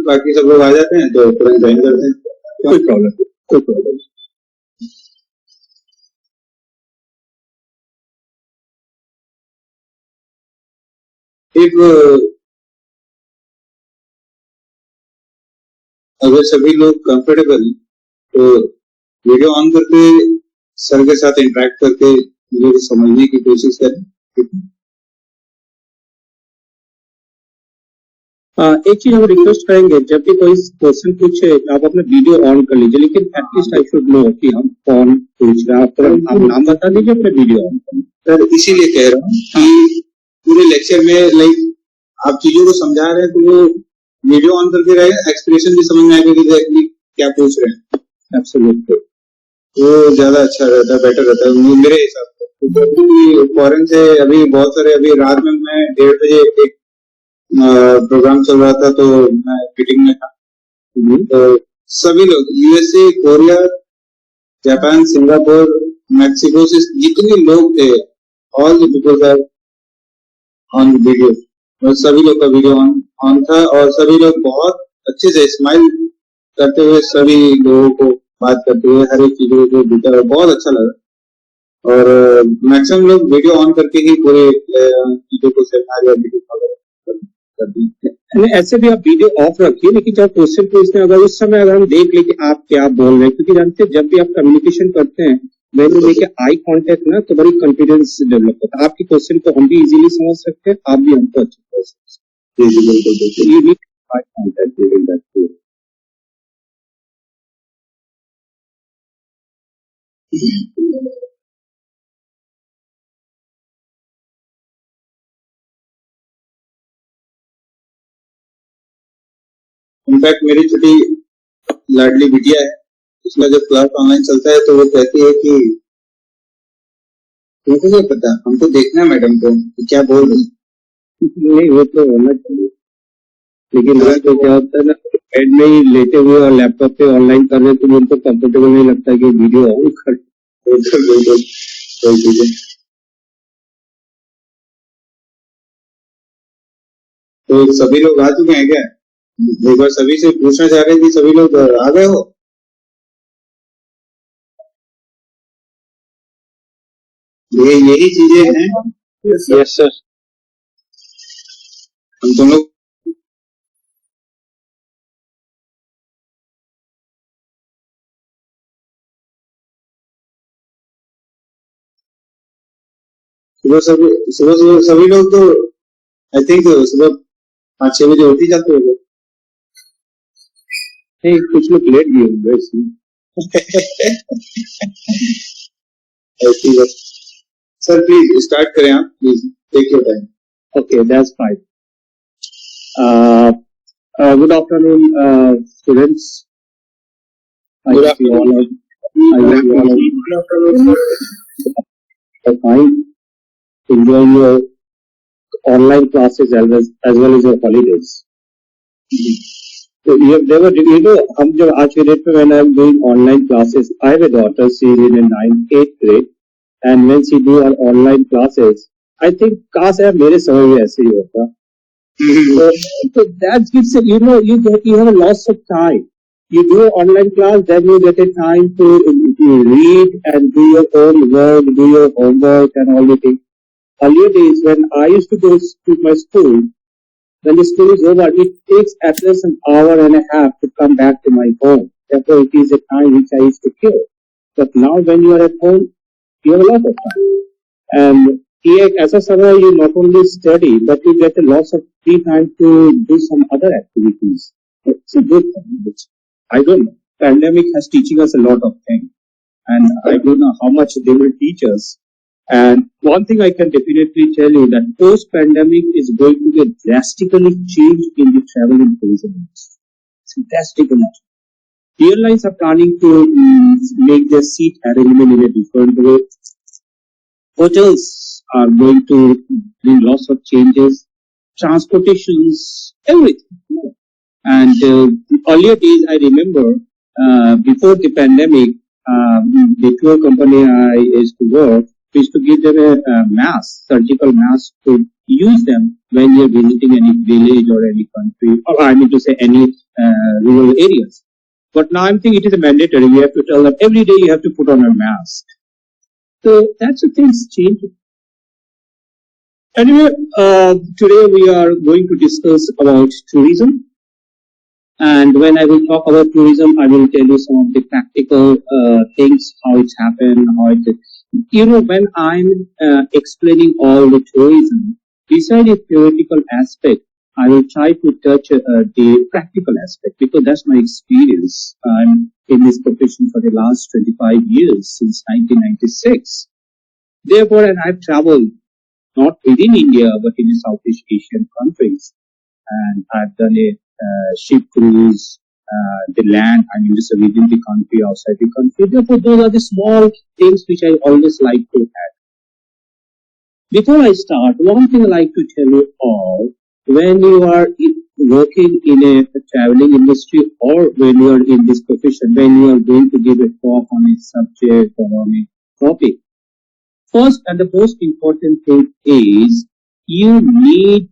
बाकी सब लोग आ जाते हैं तो तुरंत ज्वाइन करते हैं, कोई प्रॉब्लम। इफ अगर सभी लोग कंफर्टेबल तो वीडियो ऑन करके सर के साथ इंटरेक्ट करके वीडियो को समझने की कोशिश करें। एक चीज हम रिक्वेस्ट करेंगे, जब भी कोई क्वेश्चन पूछे आप अपना वीडियो ऑन कर लीजिए, लेकिन एटलीस्ट आई शुड नो कि हम कौन पूछ रहे हैं। आप नाम बता दीजिए, अपना वीडियो ऑन करें। सर इसीलिए कह रहा हूँ कि पूरे लेक्चर में लाइक आप चीजों को समझा रहे हैं तो वो वीडियो ऑन करके रहे, एक्सप्रेशन भी समझ में आएगा कि एग्जैक्टली क्या पूछ रहे हैं। एब्सोल्युटली, वो ज्यादा अच्छा रहता है, बेटर रहता है मेरे हिसाब से। फॉरेन से अभी बहुत सारे, अभी रात में मैं 1:30 बजे एक प्रोग्राम चल रहा था तो मैं मीटिंग में था, तो सभी लोग USA, Korea, Japan, Singapore, Mexico से जितने लोग थे, all the people are on video, और सभी लोग का वीडियो ऑन था, और सभी लोग बहुत अच्छे से स्माइल करते हुए सभी लोगों को बात करते हुए हर एक चीजों को दिखा, बहुत अच्छा लगा। और मैक्सिमम लोग वीडियो ऑन करके ही पूरे चीजों को सिखा वीडियो ऐसे भी आप वीडियो ऑफ रखिए, लेकिन जब क्वेश्चन पूछते हैं अगर उस समय अगर हम देख ले कि आप क्या बोल रहे हैं, क्योंकि जानते हैं जब भी आप कम्युनिकेशन करते हैं when you make eye contact ना तो बड़ी कॉन्फिडेंस डेवलप होता है। आपके क्वेश्चन को हम भी इजीली समझ सकते हैं, आप भी हमको अच्छे समझ सकते हैं। You need eye contact during that period. In fact मेरी छोटी लाडली बिटिया है, उसका जब क्लास ऑनलाइन चलता है तो वो कहती है कि तुमको क्या पता, हमको देखना है मैडम को क्या बोल रही है। नहीं, वो तो होना चाहिए, लेकिन आज तो क्या होता है ना, बेड में ही लेटे हुए और लैपटॉप पे ऑनलाइन कर रहे हैं तो उनको कंफर्टेबल नहीं लगता है कि वीडियो ऑन कर। तो सभी लोग आ चुके हैं क्या? एक बार सभी से पूछना चाह रहे हैं कि सभी लोग आ गए हो? यही चीजें हैं। यस सर, हम तुम लोग सुबह सभी लोग तो आई थिंक सुबह 5-6 बजे उठ ही जाते हो। नहीं, कुछ लोग लेट भी होंगे इसमें। सर प्लीज स्टार्ट करें, आप please take your time. Okay, that's fine. Good afternoon, students. Good afternoon. Fine. Enjoying your online classes as well as your holidays. So हम जब आज के डेट पे when I'm doing online classes, I have a daughter, she is in 8th grade, and when she do her online classes, I think काश यार मेरे समय में ऐसे ही होता। So that gives you have a loss of time. You do an online class, then you get a time to read and do your own work, do your homework and all the things. Earlier days when I used to go to my school, when the school is over, it takes at least an hour and a half to come back to my home. Therefore, it is a time which I used to kill. But now when you are at home, you have a lot of time. And here, as a summer, you not only study, but you get a lot of free time to do some other activities. It's a good thing. I don't know. Pandemic has teaching us a lot of things. And I don't know how much they will teach us. And one thing I can definitely tell you that post-pandemic is going to get drastically changed in the travel and tourism industry. It's drastically. Airlines are planning to make their seat arrangement in a different way. Hotels are going to bring lots of changes. Transportations, everything. And earlier days, I remember before the pandemic, the tour company I used to work, we used to give them a mask, surgical mask, to use them when you're visiting any village or any country, or I mean to say any areas. But now I'm thinking it is mandatory. We have to tell them every day you have to put on a mask. So that's the things changing. Anyway, today we are going to discuss about tourism. And when I will talk about tourism, I will tell you some of the practical things, how it's happened, how it is. When I'm explaining all the tourism, beside a theoretical aspect, I will try to touch the practical aspect because that's my experience. I'm in this profession for the last 25 years, since 1996. Therefore, and I've traveled not within India, but in the Southeast Asian countries. And I've done a ship cruise, the land, just within the country, outside the country. Therefore, those are the small things which I always like to add. Before I start, one thing I like to tell you all, when you are working in a traveling industry or when you are in this profession, when you are going to give a talk on a subject or on a topic, first and the most important thing is you need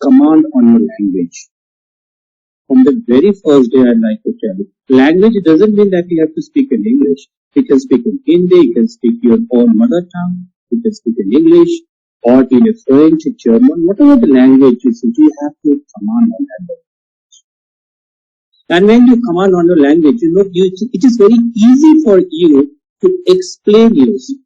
command on your language. From the very first day, I'd like to tell you, language doesn't mean that you have to speak in English. You can speak in Hindi, you can speak your own mother tongue, you can speak in English, or in a French, German, whatever the language is, you have to command on that language. And when you command on your language, it is very easy for you to explain yourself.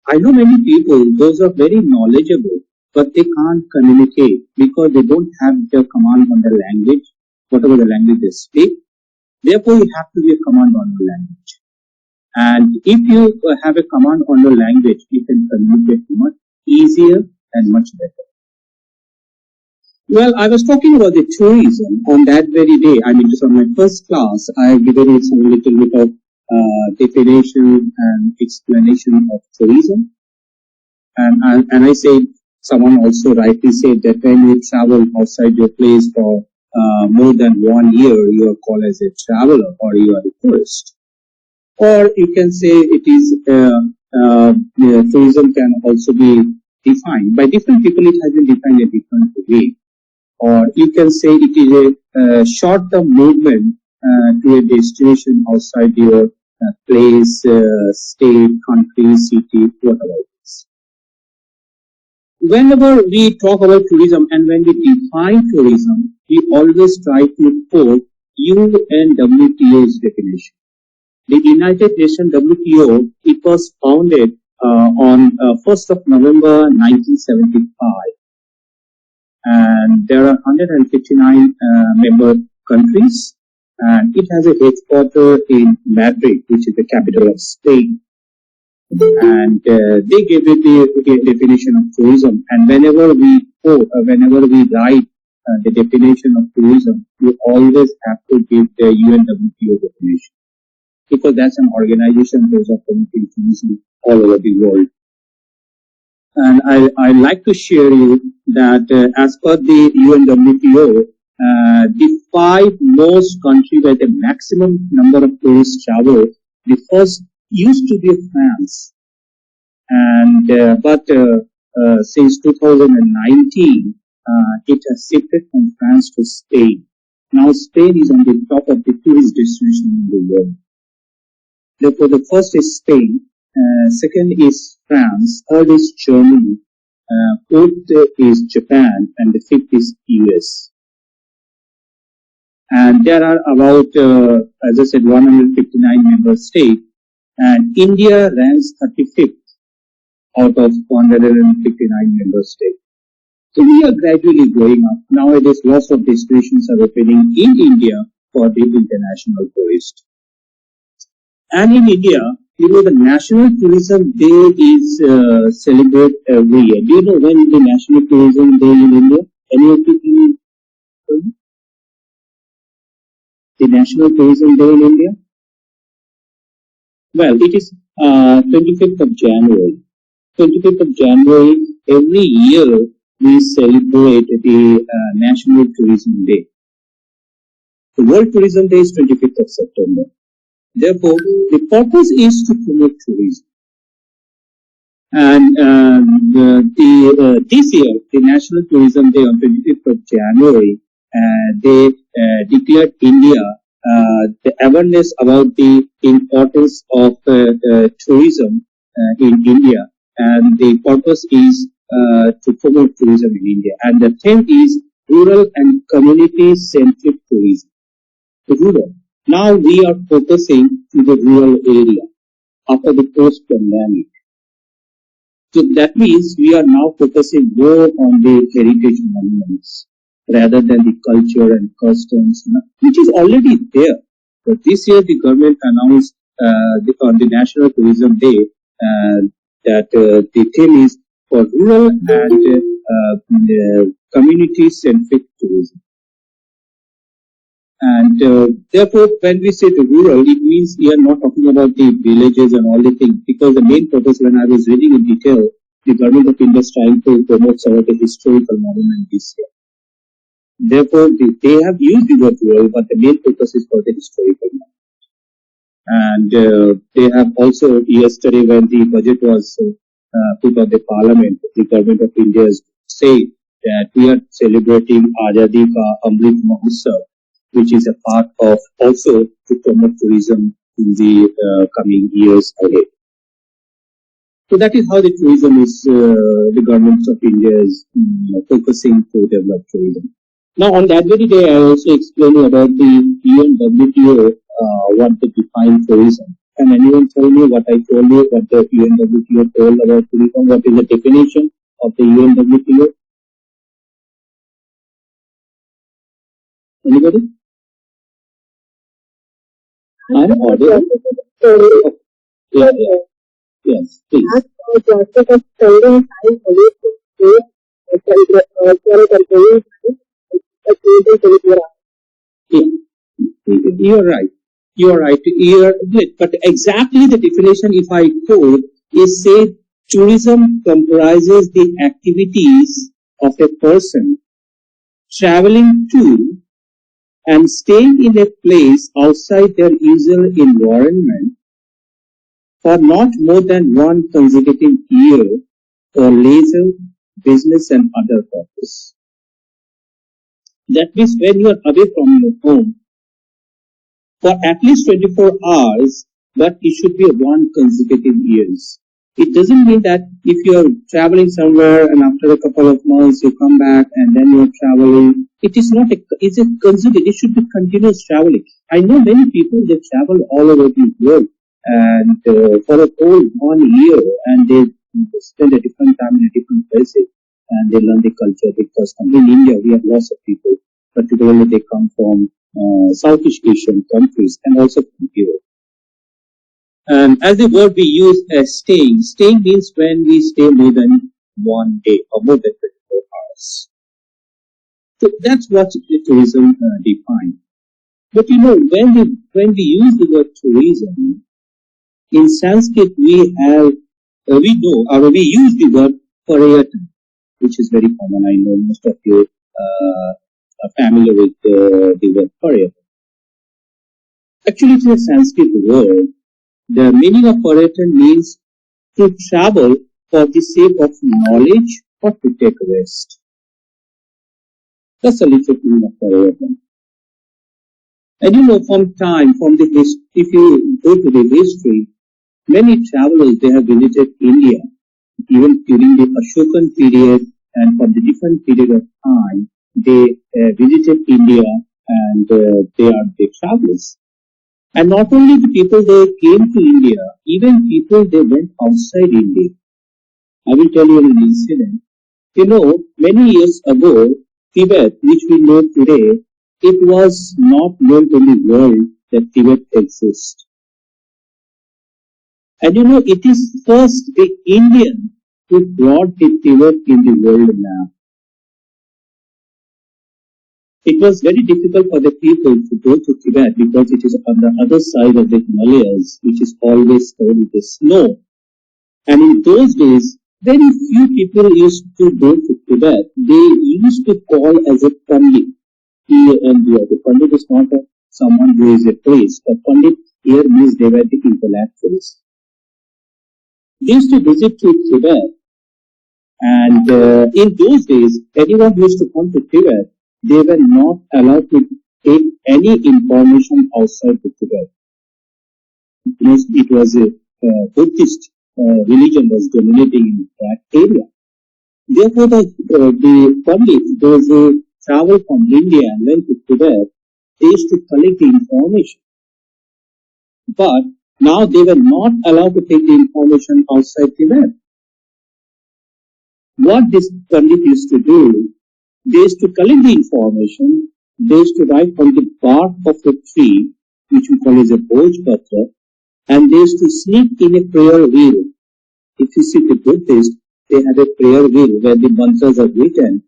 I know many people, those are very knowledgeable, but they can't communicate because they don't have the command on the language, whatever the language they speak. Therefore, you have to be a command on your language. And if you have a command on your language, you can communicate much easier and much better. Well, I was talking about the tourism on that very day. Just on my first class, I have given you some little bit of definition and explanation of tourism. And I said, someone also rightly said that when you travel outside your place for more than 1 year, you are called as a traveler or you are a tourist. Or you can say it is tourism can also be defined. By different people, it has been defined a different way. Or you can say it is a short-term movement to a destination outside your place, state, country, city, whatever it is. Whenever we talk about tourism and when we define tourism, we always try to quote UNWTO's definition. The United Nations WTO, it was founded on 1st of November 1975. And there are 159 member countries. And it has a headquarters in Madrid, which is the capital of Spain. And they gave it the definition of tourism. And whenever we write the definition of tourism, we always have to give the UNWTO definition, because that's an organization that is promoting tourism all over the world. And I like to share you that as per the UNWTO, the 5 most countries where the maximum number of tourists travel, the first used to be France, and but since 2019, it has shifted from France to Spain. Now Spain is on the top of the tourist destination in the world. Therefore, the first is Spain, second is France, third is Germany, fourth is Japan, and the fifth is US. And there are about, as I said, 159 member states, and India ranks 35th out of 159 member states. So we are gradually going up. Nowadays, lots of destinations are opening in India for the international tourists. And in India, the National Tourism Day is celebrated every year. Do you know when the National Tourism Day in India? Any of you know the National Tourism Day in India? Well, it is 25th of January. 25th of January, every year we celebrate the National Tourism Day. The World Tourism Day is 25th of September. Therefore, the purpose is to promote tourism. And this year, the National Tourism Day on 25th of January they declared India the awareness about the importance of tourism in India, and the purpose is to promote tourism in India. And the theme is rural and community-centric tourism. Rural. Now we are focusing to the rural area after the post-pandemic. So that means we are now focusing more on the heritage monuments rather than the culture and customs, which is already there. But this year the government announced on the National Tourism Day that the theme is for rural and community-centric tourism. And therefore, when we say the rural, it means we are not talking about the villages and all the things, because the main purpose, when I was reading in detail, the government of India is trying to promote some of the historical monuments this year. Therefore, they have used the word rural, but the main purpose is for the historical monuments. And they have also, yesterday when the budget was put on the parliament, the government of India said that we are celebrating Azadi Ka Amrit Mahotsav, which is a part of also to promote tourism in the coming years ahead. So that is how the tourism is, the government of India is focusing to develop tourism. Now on that very day, I also explained about the UNWTO want to define tourism. Can anyone tell me what I told you, what the UNWTO told about tourism? What is the definition of the UNWTO? Anybody? I'm audible. Yeah, yeah. Yes, please. You're right. You're right. But exactly the definition, if I quote, is say tourism comprises the activities of a person traveling to and staying in a place outside their usual environment for not more than one consecutive year for leisure, business and other purpose. That means when you are away from your home for at least 24 hours, but it should be one consecutive years. It doesn't mean that if you're traveling somewhere and after a couple of months you come back and then you're traveling, it is not it's a consecutive, it should be continuous traveling. I know many people, they travel all over the world and for a whole 1 year, and they spend a different time in a different places and they learn the culture, because in India we have lots of people, particularly they come from Southeast Asian countries and also from Europe. And as the word we use as staying means when we stay more than 1 day or more than 24 hours. So that's what tourism defines. But you know, when we use the word tourism, in Sanskrit we use the word paryatan, which is very common. I know most of you are familiar with the word paryatan. Actually, it's a Sanskrit word. The meaning of paryatan means to travel for the sake of knowledge or to take rest. That's the literal meaning of paryatan. And you know, if you go to the history, many travelers, they have visited India, even during the Ashokan period and for the different period of time, they visited India and they are the travelers. And not only the people they came to India, even people they went outside India. I will tell you an incident. You know, many years ago, Tibet, which we know today, it was not known to the world that Tibet exists. And you know, it is first the Indian who brought the Tibet in the world map. It was very difficult for the people to go to Tibet because it is on the other side of the Himalayas, which is always covered with the snow. And in those days, very few people used to go to Tibet. They used to call as a Pandit. The Pandit is not someone who is a priest. The Pandit here means they were the intellectuals. They used to visit to Tibet. And in those days, anyone who used to come to Tibet, they were not allowed to take any information outside the Tibet. Because it was a Buddhist religion was dominating in that area. Therefore, the Pandits, those who traveled from India and went to Tibet, they used to collect the information. But now they were not allowed to take the information outside Tibet. What this Pandit used to do, they used to collect the information, they used to write on the bark of a tree, which we call as a B.H.U, and they used to sneak in a prayer wheel. If you see the Buddhists, they have a prayer wheel where the mantras are written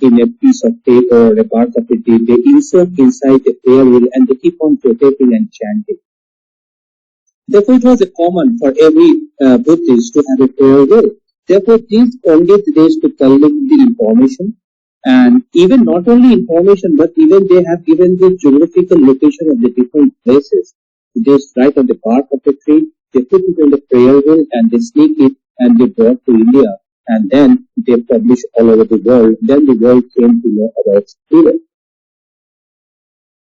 in a piece of paper or a bark of a tree. They insert inside the prayer wheel and they keep on rotating and chanting. Therefore, it was a common for every Buddhist to have a prayer wheel. Therefore, these Pandits, they used to collect the information, and even not only information, but even they have given the geographical location of the different places. They just write on the bark of the tree, they put it in the prayer wheel, and they sneak it, and they brought to India, and then they publish all over the world. Then the world came to know about Tibet.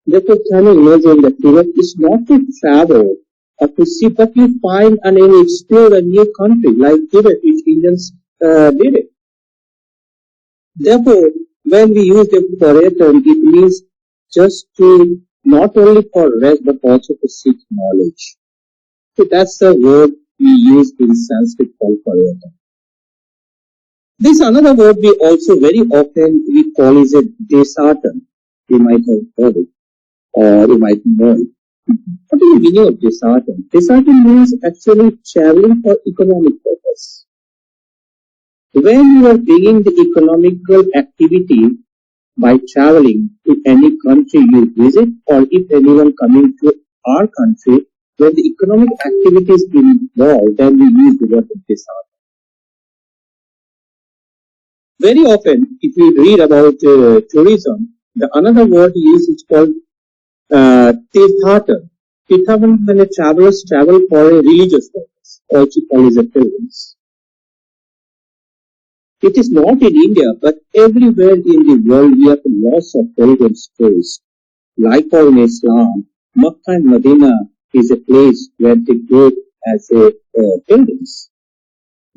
Therefore, can you imagine that Tibet is not to travel or to see, but you find and you explore a new country like Tibet, which Indians did it. Therefore, when we use the Paretan, it means just to not only for rest but also to seek knowledge. So that's the word we use in Sanskrit called Paretan. This another word we also very often we call is a desatan. You might have heard it or you might know it. What is the meaning of desatan? Desatan means actually traveling for economic purpose. When you are beginning the economical activity by traveling to any country you visit, or if anyone coming to our country, when the economic activity is involved, then we use the word desatan. Very often, if we read about tourism, the another word used is called tirthata. Tirthata when travelers travel for a religious purpose, also called as a pilgrims. It is not in India, but everywhere in the world we have lots of pilgrims tourists. Likewise in Islam, Makkah and Medina is a place where they go as a pilgrims.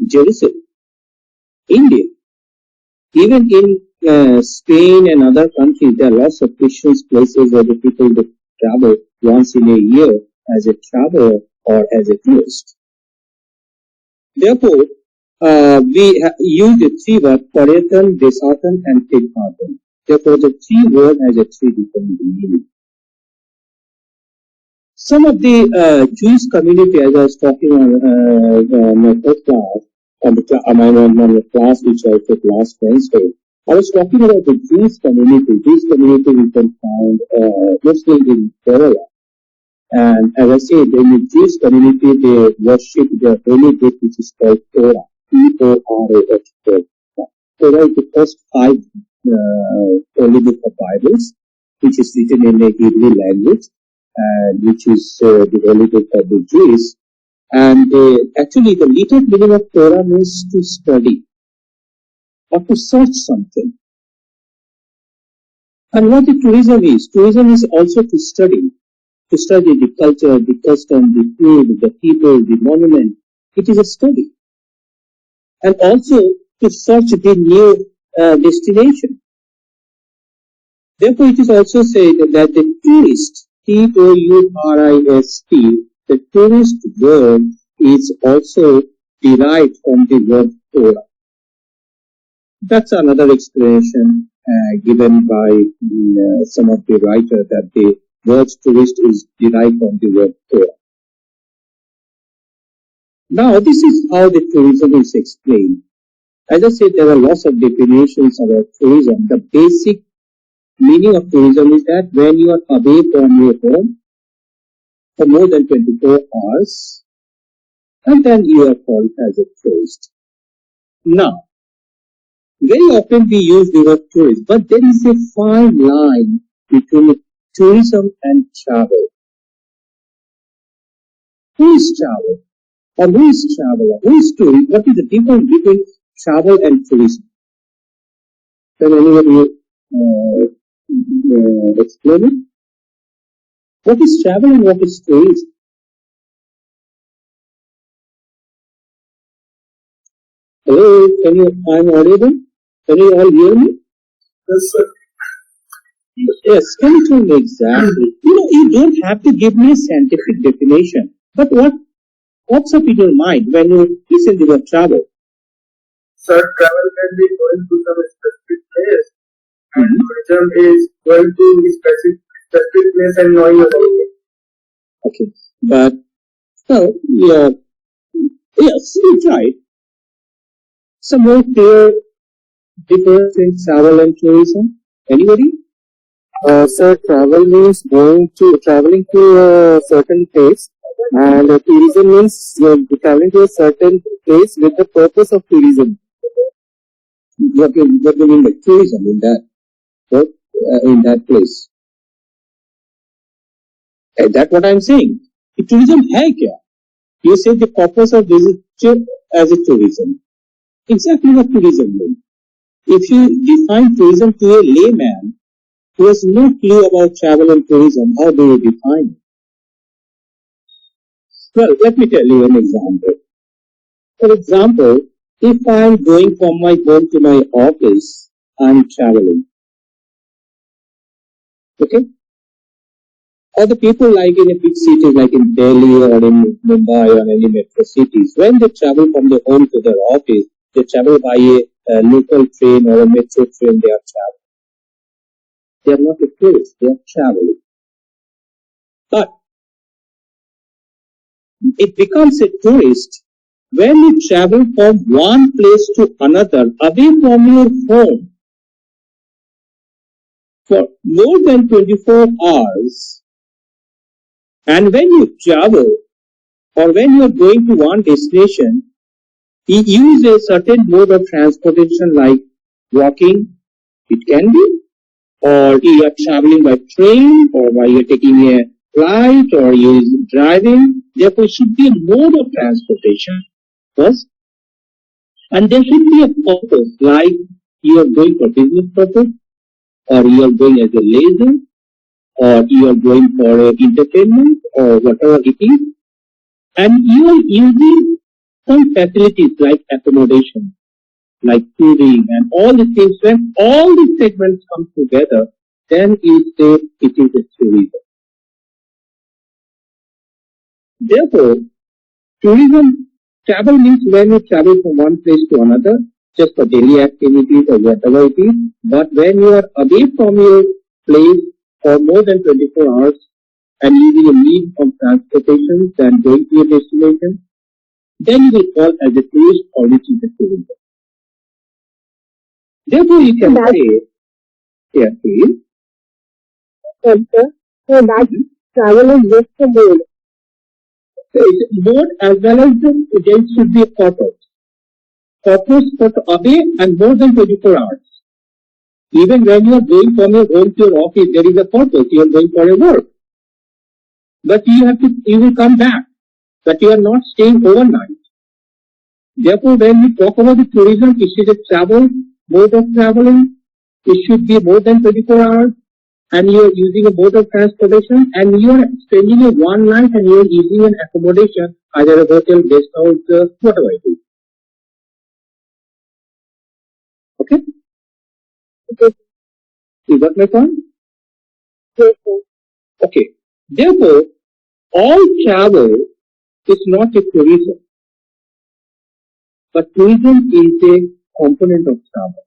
Jerusalem, India, even in Spain and other countries, there are lots of Christian places where the people that travel once in a year as a traveler or as a tourist. Therefore, we use the three words Paretan, Desatan and Tirthatan. Therefore, the three word has a three different meaning. Some of the Jewish community, as I was talking on my first class, on the class which I took last Wednesday, I was talking about the Jewish community. Jewish community we can find mostly in Kerala. And as I said, in the Jewish community, they worship their holy book, which is called Torah. Torah. Torah is the first 5 holy book of Bibles, which is written in the Hebrew language, which is the holy book of the Jews. And actually, the literal meaning of Torah means to study or to search something. And what the tourism is also to study the culture, the custom, the food, the people, the monument. It is a study. And also to search the new destination. Therefore, it is also said that the tourist, Tourist, the tourist word is also derived from the word Torah. That's another explanation given by some of the writers that the word tourist is derived from the word Torah. Now, this is how the tourism is explained. As I said, there are lots of definitions about tourism. The basic meaning of tourism is that when you are away from your home for more than 24 hours, and then you are called as a tourist. Now, very often we use the word tourist, but there is a fine line between tourism and travel. Who is travel? Or who is traveler? Who is tourist? What is the difference between travel and tourism? Can anyone explain it? What is travel and what is tourism? Hello, I'm audible? Can you all hear me? Yes, sir. Yes, can you tell me exactly? You don't have to give me a scientific definition, but what pops up in your mind when you listen to the word travel? Sir, travel can be going to some specific place, and tourism is going to a specific place and knowing about it. Okay, but well, yeah, yes, you tried. Some more clear difference in travel and tourism. Anybody? Sir, travel means traveling to a certain place, and tourism means traveling to a certain place with the purpose of tourism. What do you mean by tourism in that? What in that place? That's what I'm saying. Tourism है क्या? You say the purpose of visit as a tourism. Exactly what tourism means. If you define tourism to a layman who has no clue about travel and tourism, how do you define it? Well, let me tell you an example. For example, if I'm going from my home to my office, I'm traveling. Okay? Or the people like in a big city like in Delhi or in Mumbai or any metro cities, when they travel from their home to their office, they travel by a local train or a metro train, they are traveling. They are not a tourist, they are traveling. But it becomes a tourist when you travel from one place to another, away from your home, for more than 24 hours. And when you travel, or when you are going to one destination, you use a certain mode of transportation like walking, it can be, or you are traveling by train, or while you are taking a flight, or you are driving. Therefore, it should be a mode of transportation first. And there should be a purpose, like you are going for business purpose, or you are going as a leisure, or you are going for entertainment, or whatever it is. And you are using some facilities like accommodation, like fooding, and all these things. When all these segments come together, then you say it is a tourism. Therefore, tourism travel means when you travel from one place to another, just for daily activities or whatever it is. But when you are away from your place for more than 24 hours and using a means of transportation than going to your destination, then you will call as a tourist or which is a tourism. Therefore, you can say, yeah, please. So that travel is just a mode. Mode as well as there should be a purpose. Purpose for away and more than 24 hours. Even when you are going from your home to your office, there is a purpose. You are going for a work. But you will come back. But you are not staying overnight. Therefore, when we talk about the tourism, it is a travel, mode of traveling. It should be more than 24 hours. And you are using a mode of transportation, and you are spending a one night, and you are using an accommodation, either a hotel, guest house, whatever it is. Okay? Okay. You got my point? Yes, sir. Okay. Therefore, all travel is not a tourism, but tourism is a component of travel.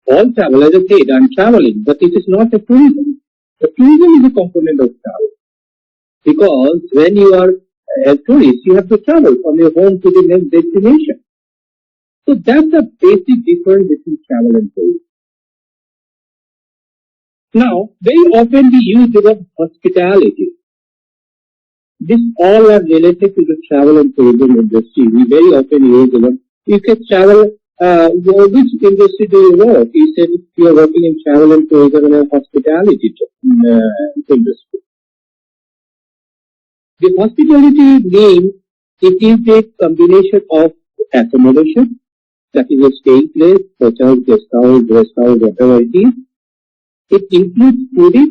All travel, as I said, I'm traveling, but it is not a tourism. The tourism is a component of travel. Because when you are a tourist, you have to travel from your home to the next destination. So that's the basic difference between travel and tourism. Now, very often we use the word hospitality. This all are related to the travel and tourism industry. We very often use the word. You can travel. Which industry do you work? You said you are working in travel and tourism and hospitality industry. The hospitality means it is a combination of accommodation, that is a staying place, hotel, guest house, whatever it is. It includes fooding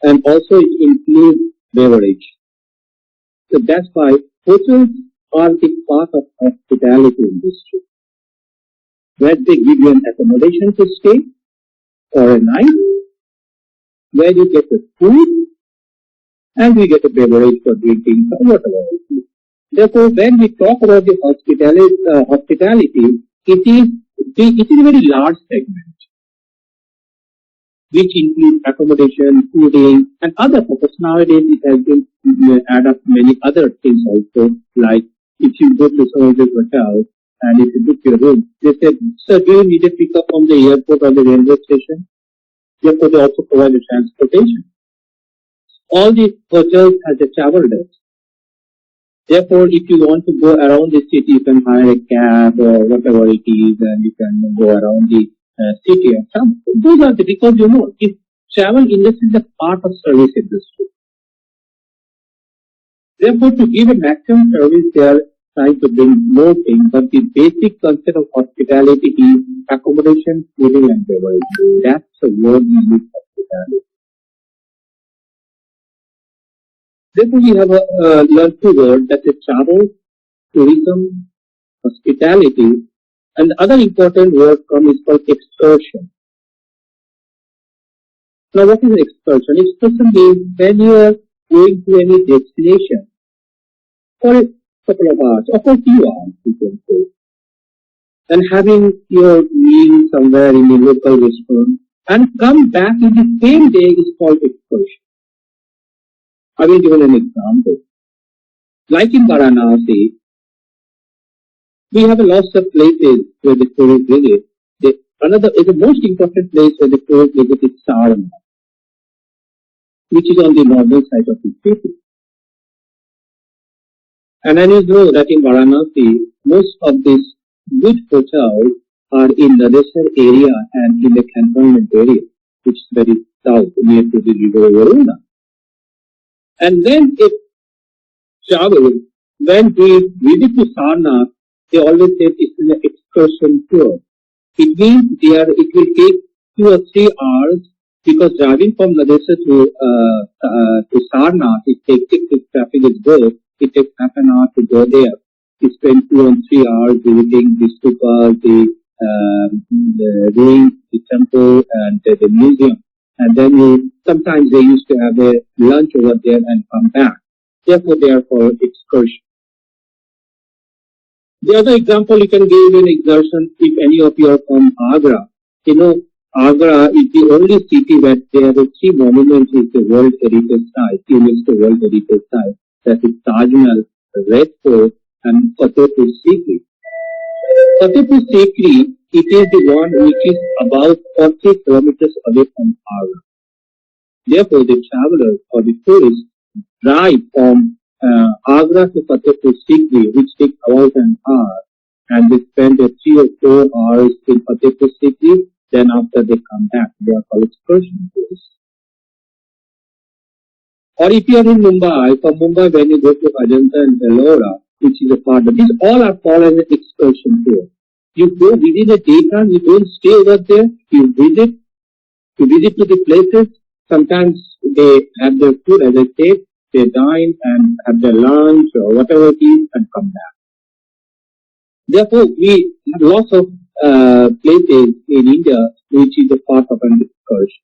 and also it includes beverage. So that's why hotels are the part of hospitality industry, where they give you an accommodation to stay for a night, where you get the food and we get a beverage for drinking or whatever it is. Therefore, when we talk about the hospitality, it is a very large segment, which includes accommodation, fooding, and other purposes. Nowadays, it has been add up many other things also, like if you go to some of the hotels and if you book your room, they say, sir, do you need a pickup from the airport or the railway station? Therefore, they also provide the transportation. All the hotels has a travel desk. Therefore, if you want to go around the city, you can hire a cab or whatever it is, and you can go around the city and some. Those are the, because if travel industry is a part of service industry. Therefore, to give a maximum service, they are trying to bring more things, but the basic concept of hospitality is accommodation, fooding, and beverage. That's the word we use, hospitality. Therefore, we have learned two words, that is travel, tourism, hospitality, and the other important word is called excursion. Now, what is excursion? Excursion means when you are going to any destination for a couple of hours or for a few hours, you can say, and having your meal somewhere in a local restaurant and come back in the same day is called excursion. I will give an example. Like in Varanasi, we have a lot of places where the tourists visit. The most important place where the tourists visit is Sarnath, which is on the northern side of the city. And then you know that in Varanasi, most of these good hotels are in the desert area and in the cantonment area, which is very south, near to the river Varuna. And then if travel, when we visit to Sarnath, they always say it is an excursion tour. It means it will take 2 or 3 hours, because driving from Nadesha to Sarnath, if traffic is good, it takes half an hour to go there. You spend 2 or 3 hours visiting the stupa, the ruins, the temple, and the museum. And then sometimes they used to have a lunch over there and come back. Therefore, they are called excursion. The other example you can give an excursion, if any of you are from Agra. Agra is the only city where there are 3 monuments is the World Heritage Site, UNESCO World Heritage Site. That is Taj Mahal, Red Fort, and Fatehpur Sikri. Fatehpur Sikri, it is the one which is about 40 kilometers away from Agra. Therefore, the travelers or the tourists drive from Agra to Fatehpur Sikri, which takes about an hour, and they spend 3 or 4 hours in Fatehpur Sikri. Then after they come back, they are called excursion tours. Or if you are in Mumbai, from Mumbai when you go to Ajanta and Ellora, which is a part of, these all are called as an excursion tour. You go within a daytime, you don't stay over there, you visit to the places. Sometimes they have their food, as I said, they dine and have their lunch or whatever it is and come back. Therefore, we have lots of places in India which is a part of an excursion.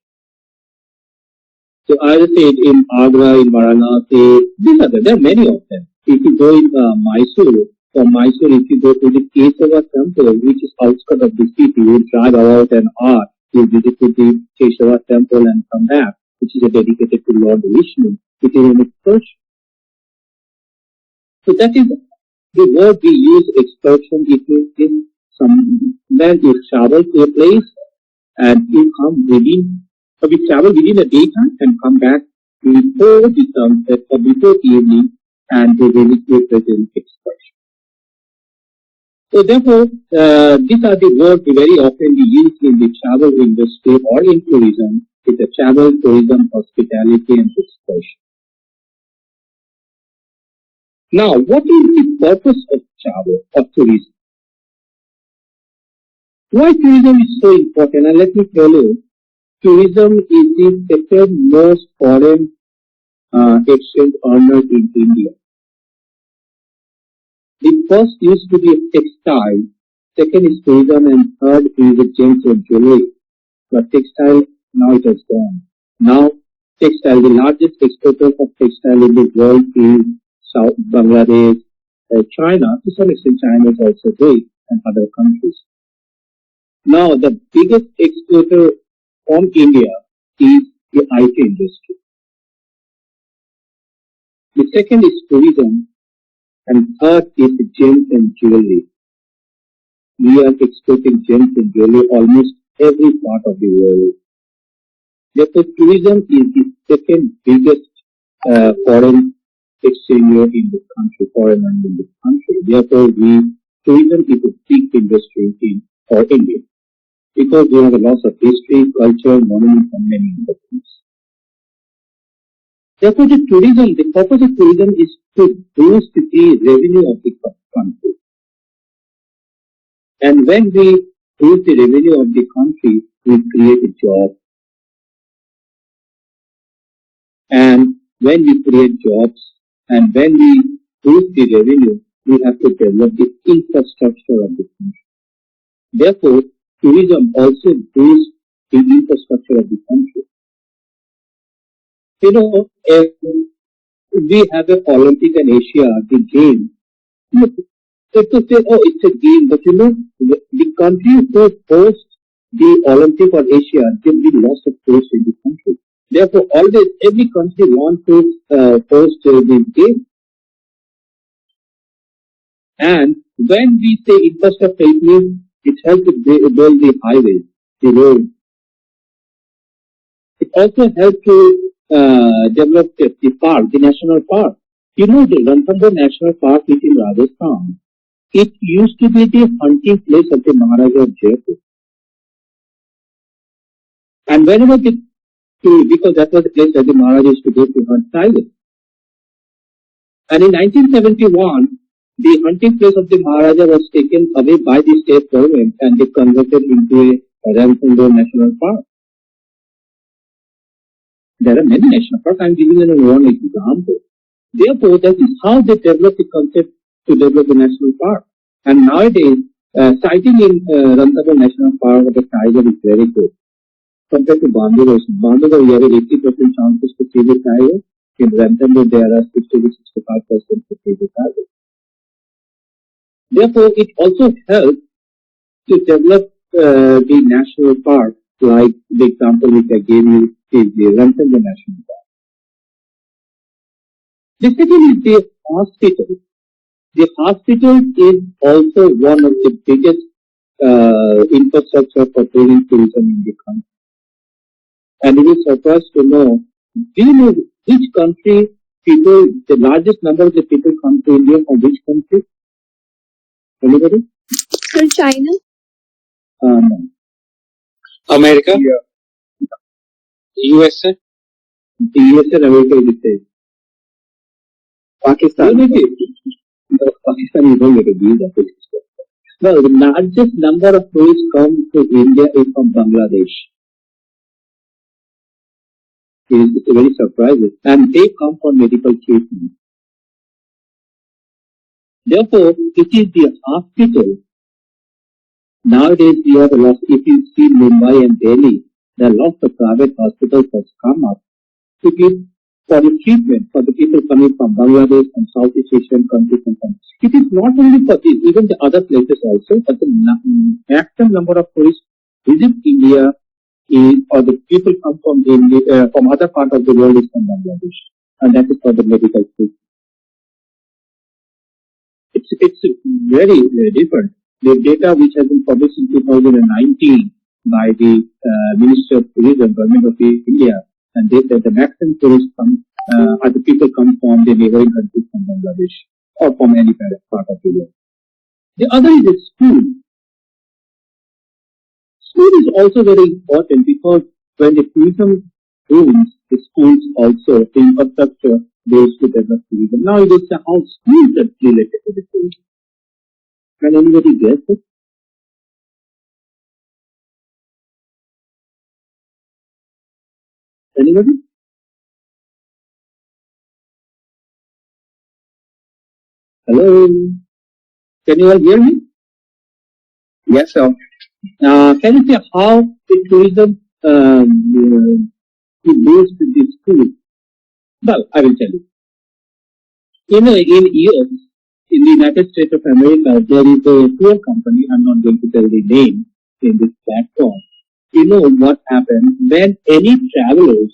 So I said in Agra, in Varanasi, there are many of them. If you go in Mysore, from Mysore, if you go to the Keshava temple, which is outskirts of the city, you drive about an hour, you visit to the Keshava temple and come back, which is dedicated to Lord Vishnu. It is an excursion. So that is the word we use, excursion. It is somewhere you travel to a place and you come within, so we travel within a daytime and come back before the sunset or before evening, and we visit to a present excursion. So therefore, these are the words very often used in the travel industry or in tourism. It's a travel, tourism, hospitality, and excursion. Now, what is the purpose of travel or tourism? Why tourism is so important? And let me tell you, tourism is the second most foreign exchange earner in India. The first used to be textile, second is tourism, and third is the gems and jewelry. But textile, now it has gone. Now, textile, the largest exporter of textile in the world is South Bangladesh, China. To some extent, China is also big, and other countries. Now, the biggest exporter from India is the IT industry. The second is tourism, and third is the gems and jewelry. We are exporting gems and jewelry almost every part of the world. Therefore, tourism is the second biggest foreign exchanger in the country, foreigner in the country. Therefore, tourism is a big industry for India because we have a lot of history, culture, monuments, and many other things. Therefore, the purpose of tourism is to boost the revenue of the country. And when we boost the revenue of the country, we create a job. And when we create jobs and when we boost the revenue, we have to develop the infrastructure of the country. Therefore, tourism also boosts the infrastructure of the country. You know, if we have an Olympic and Asia, the game, people say, oh, it's a game, but you know, the country who hosts the Olympic or Asia, there will be lots of tourists in the country. Therefore, always every country wants to host this game. And when we say infrastructure, it means it helps to build the highways, the roads. It also helps to develop the park, the national park. You know, the Ranthambore National Park is in Rajasthan. It used to be the hunting place of the Maharaja of Jaipur. And whenever because that was the place that the Maharaja used to go to hunt tigers. And in 1971, the hunting place of the Maharaja was taken away by the state government and they converted into a Ranthambore National Park. There are many national parks. I am giving you one example. Therefore, that is how they develop the concept to develop the national park. And nowadays, sighting in Ranthambore National Park of the tiger is very good. Compared to Bandhavgarh, Bandhavgarh we have an 80% chances to see the tiger. In Ranthambore, there are 60 to 65% to see the tiger. Therefore, it also helps to develop the national park, like the example which I gave you is the Ranthambore National Park. The second is the hospital. The hospital is also one of the biggest infrastructure for tourism in the country. And it is surprised to know, do you know which country people, the largest number of the people come to India from which country? Anybody? Sir, China? No. America, Yeah. USA, The US and America is the same. Pakistan. Pakistan is not going to be that. Now, the largest number of tourists come to India is from Bangladesh. It is very surprising. And they come for medical treatment. Therefore, it is the hospital. Nowadays, we have a lot. If you see Mumbai and Delhi, there are lots of private hospitals that come up to give for the treatment for the people coming from Bangladesh and Southeast Asian countries and countries. It is not only for this, even the other places also, but the maximum number of tourists visit India is, or the people come from India, from other part of the world is from Bangladesh, and that is for the medical treatment. It's very, very different. The data which has been published in 2019 by the Ministry of Tourism, Government of India, and they said the maximum tourists come, other people come from the neighboring countries from Bangladesh or from any part of the world. The other is the school. School is also very important because when the tourism booms, the schools also, the infrastructure goes to develop tourism. Now it is how schools are related to the tourism. Can anybody guess it? Anybody? Hello? Can you all hear me? Yes, sir. Can you say how the tourism boost the school? Well, I will tell you. In US, in the United States of America, there is a tour company. I'm not going to tell the name in this platform. You know what happens when any travelers,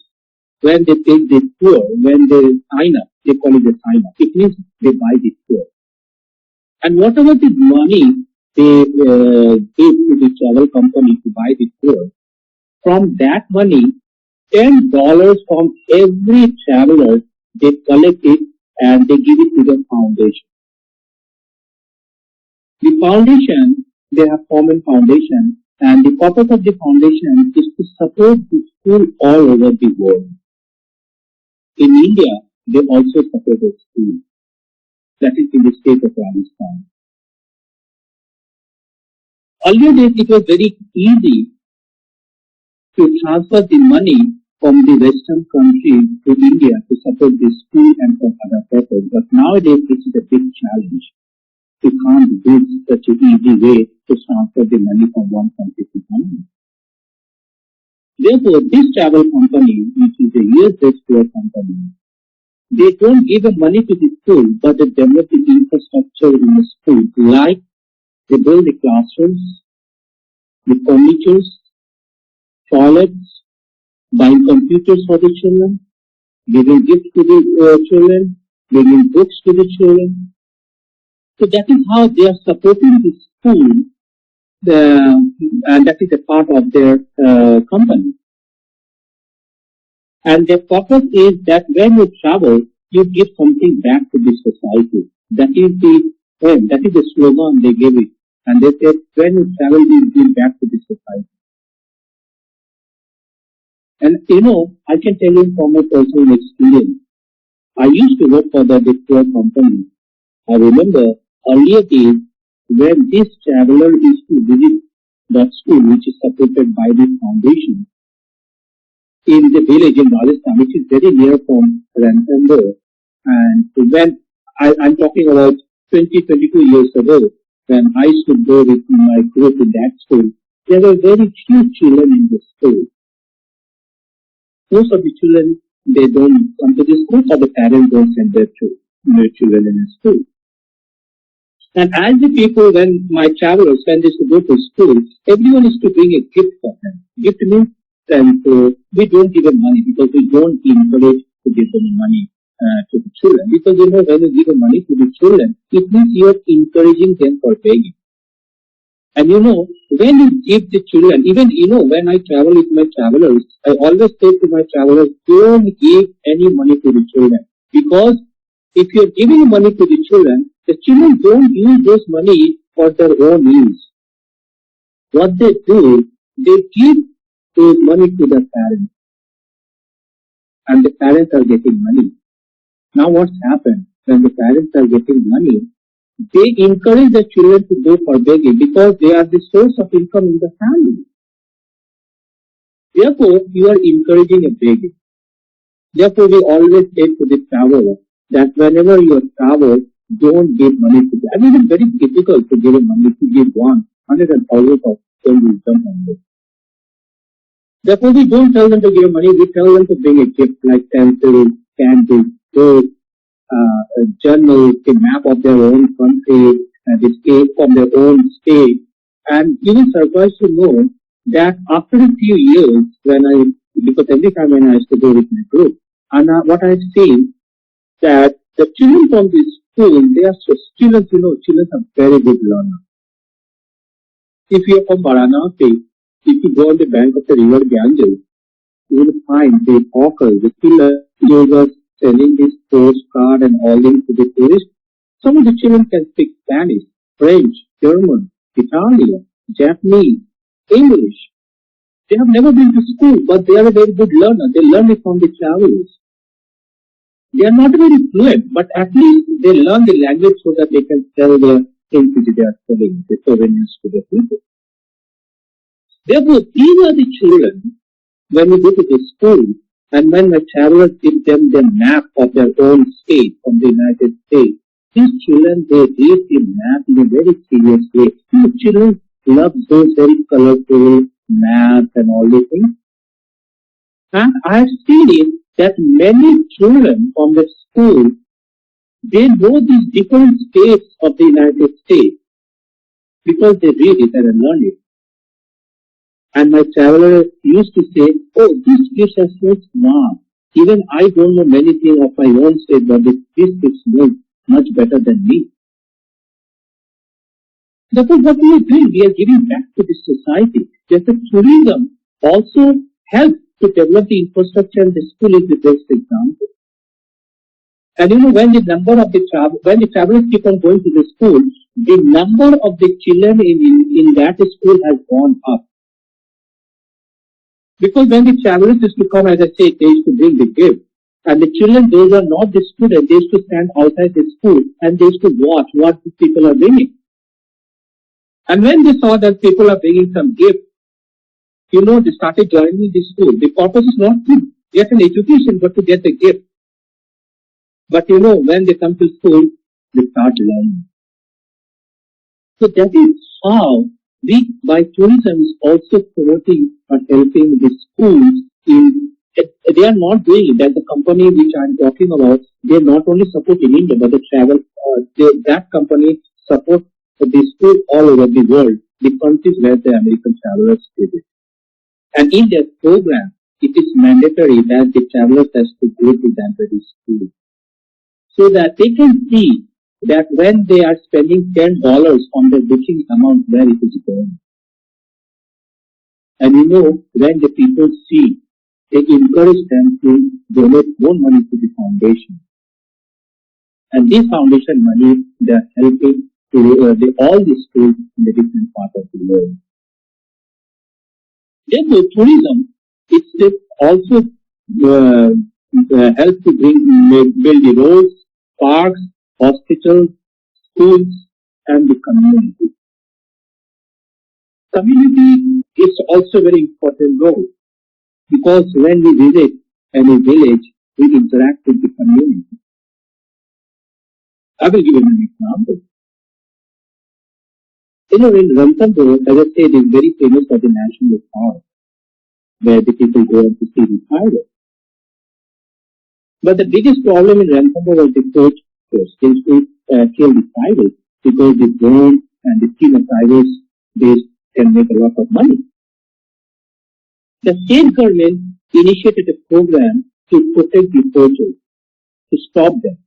when they take the tour, when they sign up, they call it a sign up. It means they buy the tour. And whatever the money they give to the travel company to buy the tour, from that money, $10 from every traveler, they collect it and they give it to the foundation. The foundation, they have common foundation, and the purpose of the foundation is to support the school all over the world. In India, they also support a school. That is in the state of Rajasthan. Earlier days, it was very easy to transfer the money from the Western countries to India to support the school and for other purposes. But nowadays, it is a big challenge. You can't do such an easy way to transfer the money from one country to another. Therefore, this travel company, which is a US-based tour company, they don't give the money to the school, but they develop the infrastructure in the school, like they build the classrooms, the furniture, toilets, buying computers for the children, giving gifts to the children, giving books to the children. So that is how they are supporting the school, and that is a part of their company. And their purpose is that when you travel, you give something back to the society. That is the aim, that is the slogan they give it. And they said, when you travel, you give back to the society. And I can tell you from my personal experience. I used to work for the tour company. I remember earlier days when this traveler used to visit that school, which is supported by the foundation, in the village in Rajasthan, which is very near from Ranthambore. And when I'm talking about 22 years ago, when I used to go with my group in that school, there were very few children in the school. Most of the children, they don't come to the school, or the parents don't send their children in the school. And as the people, when my travelers, when they used to go to school, everyone used to bring a gift for them. Gift means, and we don't give them money because we don't encourage to give them money to the children. Because when you give them money to the children, it means you are encouraging them for begging. And when you give the children, even when I travel with my travelers, I always say to my travelers, don't give any money to the children. Because if you are giving money to the children don't use those money for their own use. What they do, they give those money to their parents. And the parents are getting money. Now what's happened? When the parents are getting money, they encourage the children to go for begging because they are the source of income in the family. Therefore, you are encouraging a begging. Therefore, we always say to the traveler that whenever you travel, don't give money to them. I mean, it's very difficult to give money to give 100 and thousands of them on this. Therefore, we don't tell them to give money. We tell them to bring a gift like pencil, candles, books, a journal, a map of their own country, the state from their own state. And you will surprise to know that after a few years, because every time when I used to go with my group, and what I've seen that the children from this school, they are students, children are very good learners. If you are from Varanasi, if you go on the bank of the river Ganges, you will find the hawkers, the killers selling this postcard and all things to the tourists. Some of the children can speak Spanish, French, German, Italian, Japanese, English. They have never been to school, but they are a very good learner. They learn it from the travelers. They are not very fluent, but at least they learn the language so that they can sell their things which they are selling, the souvenirs to the people. Therefore, these are the children, when we go to the school, And when my travelers give them the map of their own state from the United States, these children, they read the map in a very serious way. The children love those very colorful maps and all these things. And I have seen it that many children from the school, they know these different states of the United States because they read it and learn it. And my traveler used to say, oh, these kids are so smart. Even I don't know many things of my own state, but these kids know much better than me. Therefore, what we are doing, we are giving back to the society. Therefore, tourism also helps to develop the infrastructure, and the school is the best example. And when the number of when the travelers keep on going to the school, the number of the children in that school has gone up. Because when the travelers used to come, as I said, they used to bring the gift. And the children, those are not the students, they used to stand outside the school and they used to watch what the people are bringing. And when they saw that people are bringing some gift, they started joining the school. The purpose is not to get an education, but to get a gift. But when they come to school, they start learning. So that is how we, by tourism, is also promoting or helping the schools in. They are not doing it. That the company which I am talking about, they not only support in India, but the travel. That company supports the school all over the world, the countries where the American travelers visit. And in their program, it is mandatory that the travelers has to go to that very school, so that they can see that when they are spending $10 on the booking amount, where it is going. And when the people see, they encourage them to donate more money to the foundation. And this foundation money, they are helping to all the schools in the different parts of the world. Therefore, tourism, it also helps to build the roads, parks, hospitals, schools, and the community. Community is also a very important role, because when we visit any village, we interact with the community. I will give you an example. In Ranthambore, as I said, is very famous for the national park, where the people go to see the tiger. But the biggest problem in Ranthambore was the poachers. They used to kill the tigers, because the bone and the skin of tigers, they can make a lot of money. The state government initiated a program to protect the poachers, to stop them.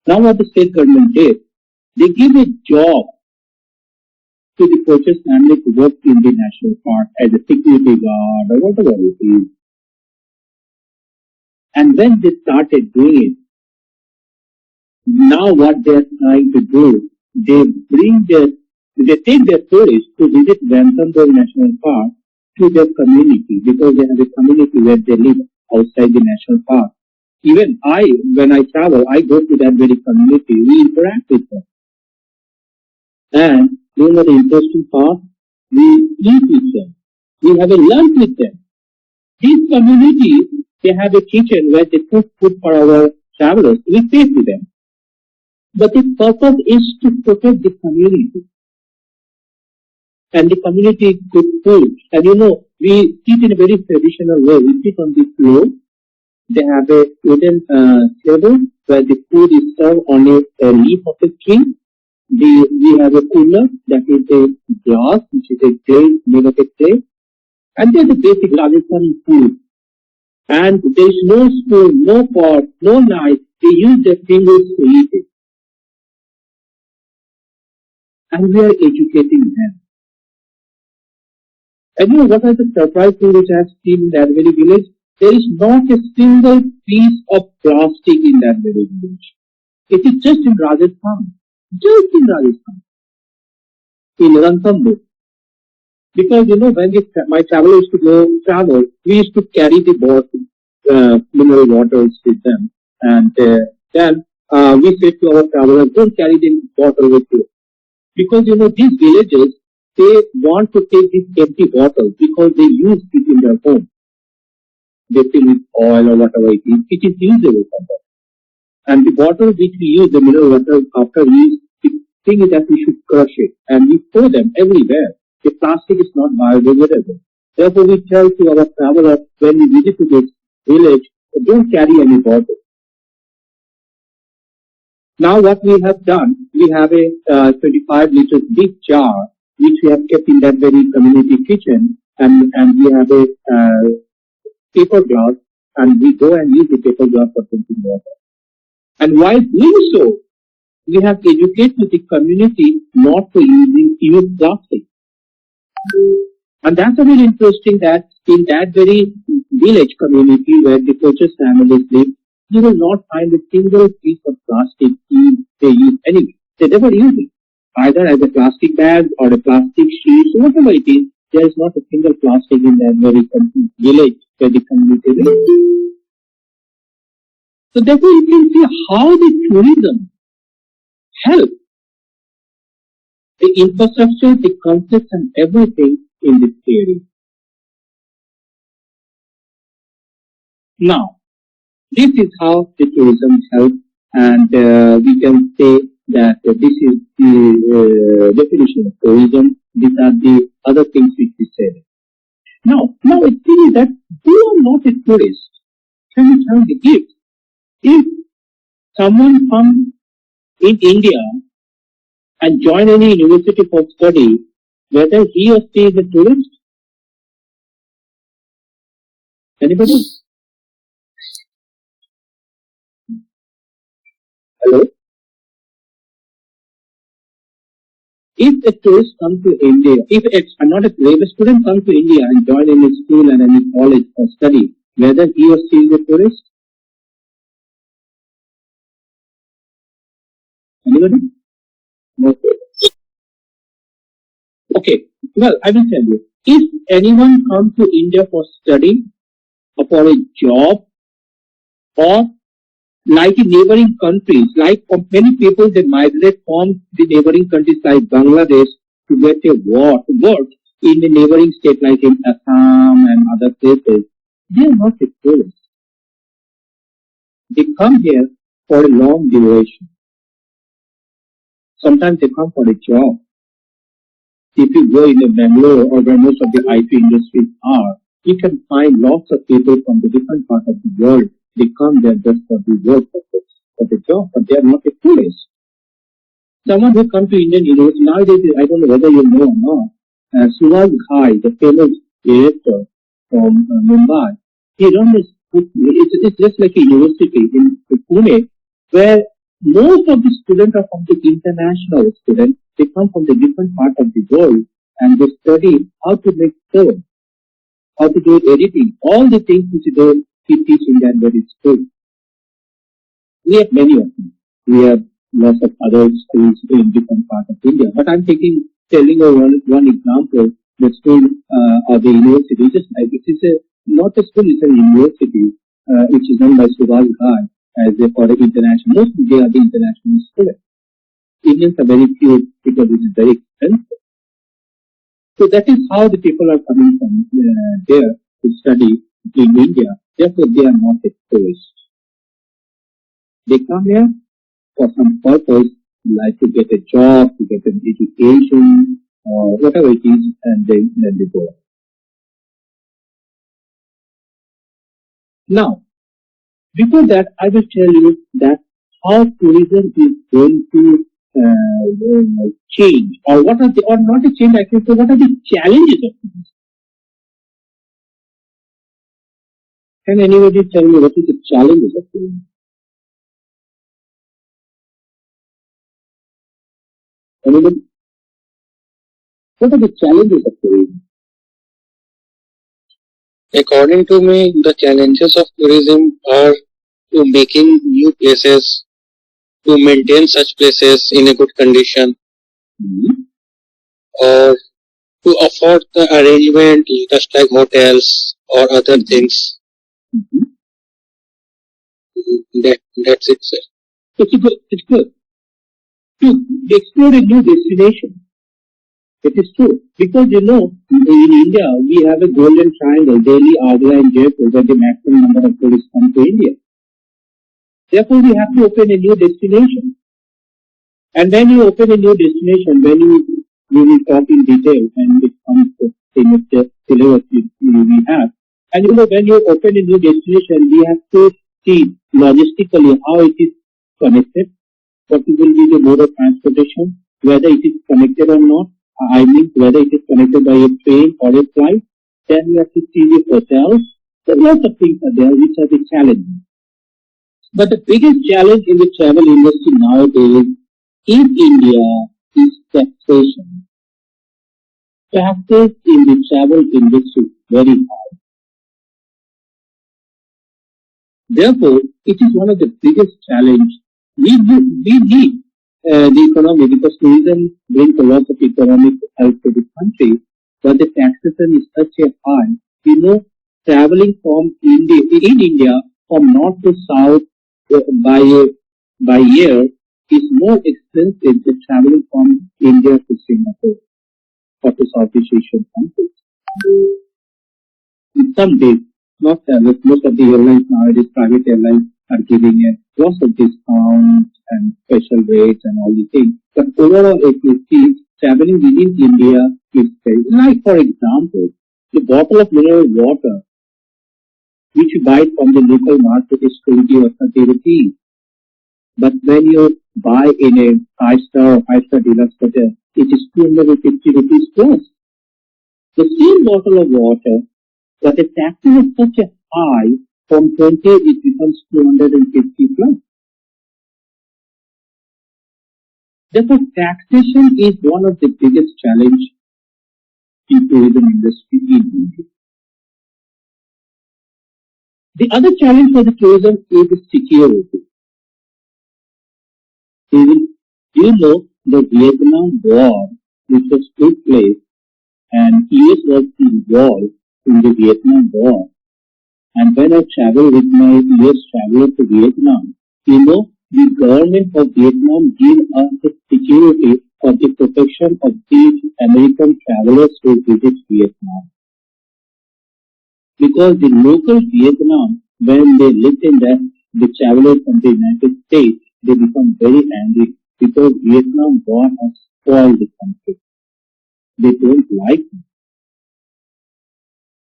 Now what the state government did, they give a job to the poachers' family to work in the national park as a security guard or whatever it is. And when they started doing it, now what they are trying to do, they take their tourists to visit Ranthambore National Park to their community, because they have a community where they live outside the national park. Even when I travel, I go to that very community, we interact with them. And the interesting part, we eat with them. We have a lunch with them. These communities, they have a kitchen where they cook food for our travelers. We pay to them. But the purpose is to protect the community. And the community cook food. And we eat in a very traditional way. We sit on the floor. They have a wooden table where the food is served on a leaf of a tree. We have a cooler that is a glass, which is a clay, made of a clay. And there's a basic Rajasthani food. And there is no spoon, no fork, no knife. They use their fingers to eat it. And we are educating them. And what is the surprise thing which I have seen in that very village? There is not a single piece of plastic in that very village. It is just in Rajasthan. Just in Rajasthan. In Ranthambore. Because, when my travelers used to go travel, we used to carry the mineral waters with them. And then we said to our travelers, don't carry the water with you. Because, these villages, they want to take these empty bottles because they use it in their home. they fill with oil or whatever it is usable for them. And the bottle which we use, the mineral water, after we use, the thing is that we should crush it and we throw them everywhere. The plastic is not biodegradable. Therefore, we tell to our travelers when we visit to this village, don't carry any bottle. Now what we have done, we have a 25 liters big jar which we have kept in that very community kitchen, and we have a paper glass, and we go and use the paper glass for drinking water. And while doing so, we have educated the community not to use plastic. And that's a very interesting that in that very village community where the purchase families live, you will not find a single piece of plastic they use anyway. They never use it. Either as a plastic bag or a plastic sheet, whatever it is, there is not a single plastic in that very village where the community lives. So therefore you can see how the tourism helps the infrastructure, the concepts and everything in this area. Now, this is how the tourism helps, and we can say that this is the definition of tourism. These are the other things which we said. Now it is that who are not a tourist? Can you tell me if someone comes in India and join any university for study, whether he or she is a tourist? Anybody? Hello? If a tourist comes to India, if a student comes to India and join in a school and any college for study, whether he or she is a tourist? Anybody? Okay. Well, I will tell you. If anyone comes to India for study or for a job or like in neighboring countries, like many people they migrate from the neighboring countries like Bangladesh to get a work in the neighboring state like in Assam and other places. They are not a tourist. They come here for a long duration. Sometimes they come for a job. If you go in Bangalore or where most of the IT industries are, you can find lots of people from the different parts of the world. They come there just for the work purpose, for the job, but they are not a tourist. Someone who comes to Indian university, nowadays, I don't know whether you know or not, Subhash Ghai, the famous director from Mumbai, he runs this, it's just like a university in Pune, where most of the students are from the international students. They come from the different parts of the world and they study how to make film, how to do editing, all the things which he teach in that very school. We have many of them. We have lots of other schools in different parts of India. But I'm telling you one example, the school or the university, just like it is not a school, it's a university which is run by Subhash Ghai as for the international. Mostly they are the international students. Indians are very few because it is very expensive. So that is how the people are coming from there to study in India. Therefore, they are not exposed. They come here for some purpose, like to get a job, to get an education, or whatever it is, and then they go. Now, before that, I will tell you that how tourism is going to change, or what are the, or not a change, I can say, what are the challenges of tourism? Can anybody tell me what is the challenges of tourism? Anybody? What are the challenges of tourism? According to me, the challenges of tourism are to making new places, to maintain such places in a good condition, or to afford the arrangement just like hotels or other things. That's it, sir. It's good. To explore a new destination, It is true. Because in India, we have a golden triangle, Delhi, Agra and Jaipur, where the maximum number of tourists come to India. Therefore, we have to open a new destination. And when you open a new destination, when we will talk in detail and it comes to the syllabus we have. And when you open a new destination, we have to see logistically how it is connected, what will be the mode of transportation, whether it is connected or not. I mean, whether it is connected by a train or a flight. Then we have to see the hotels. So lots of things are there which are the challenges. But the biggest challenge in the travel industry nowadays in India is taxation. Taxes in the travel industry very high. Therefore, it is one of the biggest challenges. We need the economy because tourism brings a lot of economic help to the country, but the taxation is such a high. Traveling from India from north to south by air is more expensive than traveling from India to Singapore or to Southeast Asian countries. In some days, not most of the airlines nowadays, private airlines are giving a lots of discounts and special rates and all the things. But overall, if you see, traveling within India is very, like for example, the bottle of mineral water which you buy from the local market is 20 or 30 rupees. But when you buy in a 5-star or 5-star deluxe hotel, it is 250 rupees plus. The same bottle of water, but the taxes is such a high, from 20 it becomes 250 plus. Therefore, taxation is one of the biggest challenges in tourism industry in India. The other challenge for the tourism is security. The Vietnam War, which was took place, and US was involved in the Vietnam War. And when I travel with my US traveler to Vietnam, the government of Vietnam gave us the security for the protection of these American travelers who visit Vietnam. Because the local Vietnam, when they listen that the travelers from the United States, they become very angry because Vietnam War has spoiled the country. They don't like it.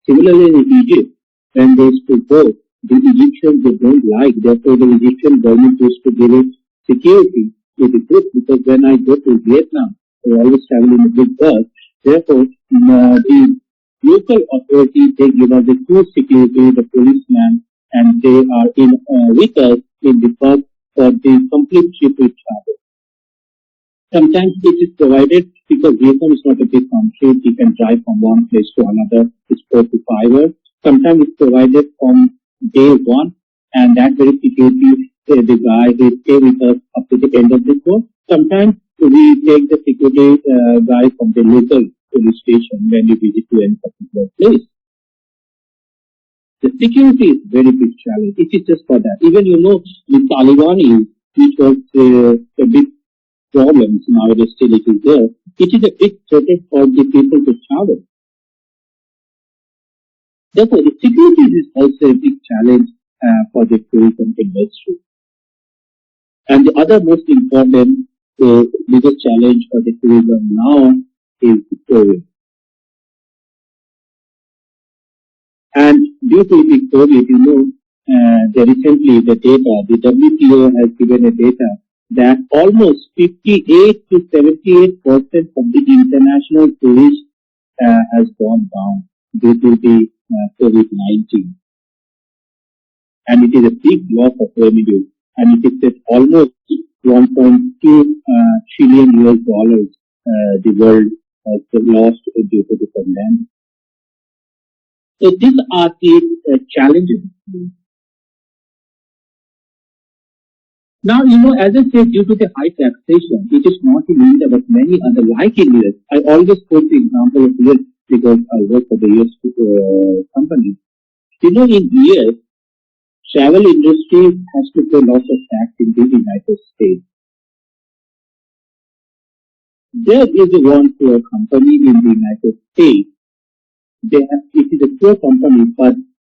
Similarly in Egypt, when they used to go, the Egyptians they don't like. Therefore, the Egyptian government used to give it security to the group because when I go to Vietnam, I always travel in a big bus. Therefore, the local authorities they give us the full security, the policeman, and they are in with us in the bus for the complete trip travel. Sometimes it is provided because Vietnam is not a big country. You can drive from one place to another. It's 4 to 5 hours. Sometimes it's provided from day one, and that very security, the guy will stay with us up to the end of the course. Sometimes we take the security guy from the local police station when we visit to any particular place. The security is very big challenge. It is just for that. Even the Taliban, which was a big problems nowadays still it is there. It is a big threat for the people to travel. Therefore, the security is also a big challenge for the tourism industry. And the other most important biggest challenge for the tourism now is the COVID. And due to the COVID, recently the WTO has given a data that almost 58 to 78% of the international tourists has gone down due to the COVID-19. And it is a big loss of revenue. And it is at almost 1.2 trillion US dollars the world has lost due to the pandemic. So these are the challenges. Now, as I said, due to the high taxation, it is not in India, but many other, like in US. I always quote the example of US because I work for the US company. In US, travel industry has to pay lots of tax in the United States. There is one poor company in the United States. It is a poor company, but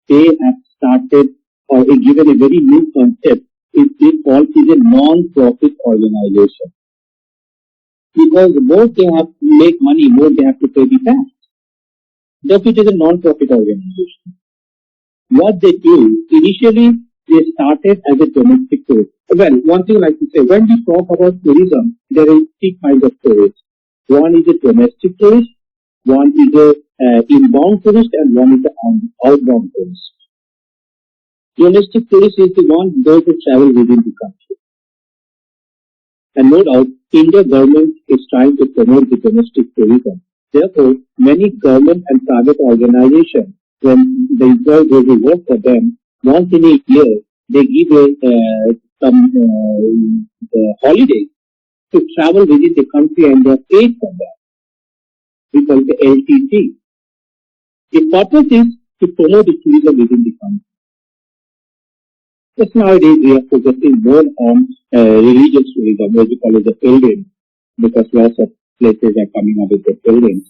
they have started or given a very new concept. They call it a non-profit organization. Because more they have to make money, more they have to pay the tax. Therefore, it is a non-profit organization. What they do, initially, they started as a domestic tourist. Well, one thing I like to say, when we talk about tourism, there are three kinds of tourists. One is a domestic tourist, one is a inbound tourist, and one is an outbound tourist. Domestic tourist is the one those who travel within the country. And no doubt, India government is trying to promote the domestic tourism. Therefore, many government and private organizations, when the employees go to work for them, once in a year, they give some holidays to travel within the country and they are paid for that. We call it the LTC. The purpose is to promote the tourism within the country. Just nowadays, we are focusing more on religious tourism, what we call it the pilgrim, because lots of places are coming up with the pilgrims.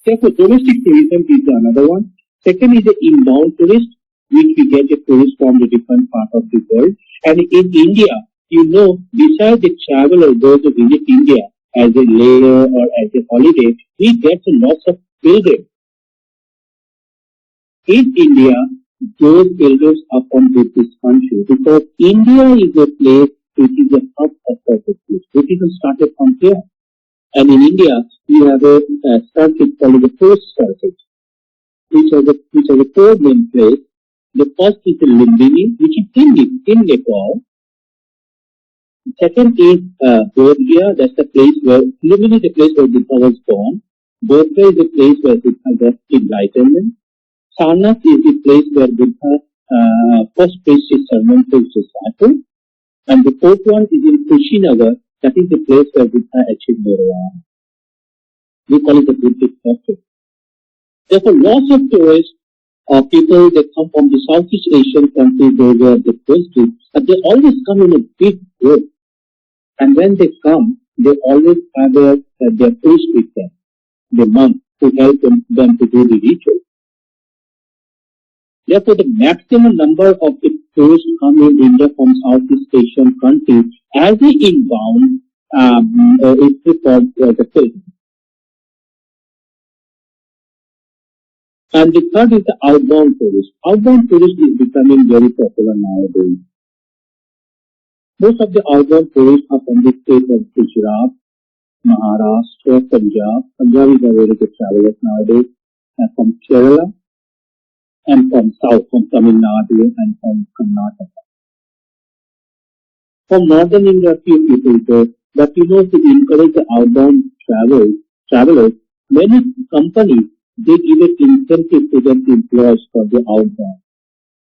Therefore, domestic tourism is another one. Second is the inbound tourist, which we get a tourist from the different part of the world. And in India, you know, besides the travelers, those who visit India as a layer or as a holiday, we get lots of pilgrims. In India, those pilgrims are from this country because India is a place which is a hub of purposes. It is started from here. And in India, we have a circuit called the first circuit, which are the four main places. The first is the Lumbini, which is in Nepal. Second is Bodhgaya, that's the place where Lumbini is the place where Buddha was born. Bodhgaya is the place where Buddha got enlightenment. Sarnath is the place where Buddha first preached his sermon to his disciples. And the fourth one is in Kushinagar, that is the place where Buddha achieved nirvana. We call it the Buddhist circuit. Therefore, lots of tourists or people that come from the Southeast Asian countries, those are the first two, but they always come in a big group. And when they come, they always have their priest with them, the monk, who help them to do the ritual. Therefore, the maximum number of the tourists come in India from Southeast Asian countries as the inbound is called the pilgrim. And the third is the outbound tourist. Outbound tourist is becoming very popular nowadays. Most of the outbound tourists are from the state of Gujarat, Maharashtra, Punjab. Punjab is a very good travelers nowadays. And from Kerala and from south, from Tamil Nadu and from Karnataka. From northern India, few people go. But you know, to encourage the outbound travelers, many companies, they give an incentive to their employees for the outbound.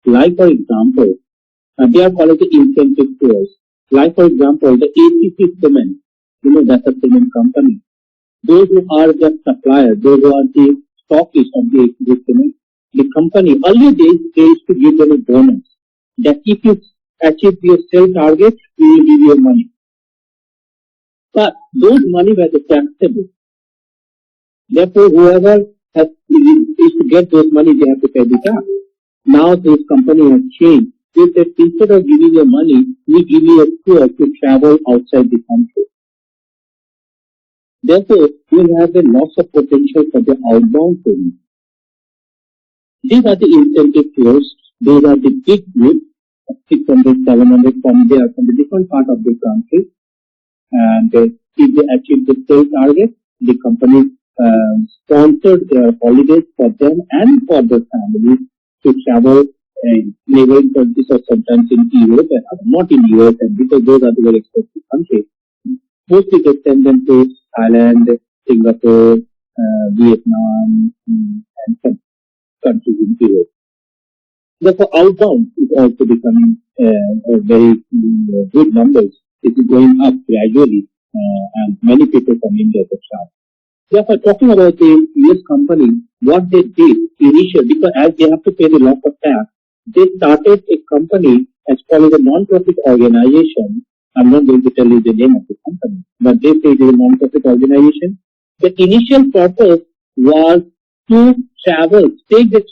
Like for example, they are called the incentive tours. Like for example, the ACC Cement, you know, that's a cement company. Those who are the suppliers, those who are the stockists of the ACC Cement, the company, earlier days, they used to give them a bonus. That if you achieve your sales target, we will give you money. But those money were taxable. Therefore, whoever is to get those money, they have to pay the tax. Now this company has changed. They said instead of giving you money, we give you a tour to travel outside the country. Therefore, we have a lots of potential for the outbound tourism. These are the incentive tours. Those are the big groups, 600, 700 from the different part of the country. And if they achieve the sales target, the company sponsored their holidays for them and for their families to travel in neighboring countries or sometimes in Europe and not in US, and because those are the very expensive countries. Mostly they send them to Thailand, Singapore, Vietnam, and some countries in Europe. Therefore, outbound is also becoming a very good numbers. It is going up gradually, and many people from India to travel. Therefore, talking about the US company, what they did initially, because as they have to pay the lot of tax, they started a company as called a non-profit organization I'm not going to tell you the name of the company, but they say it is a non-profit organization. The initial purpose was to take the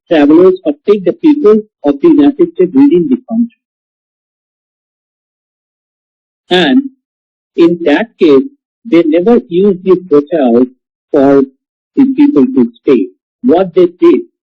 travelers or take the people of the United States within the country. And in that case, they never used the hotels for the people to stay. What they did,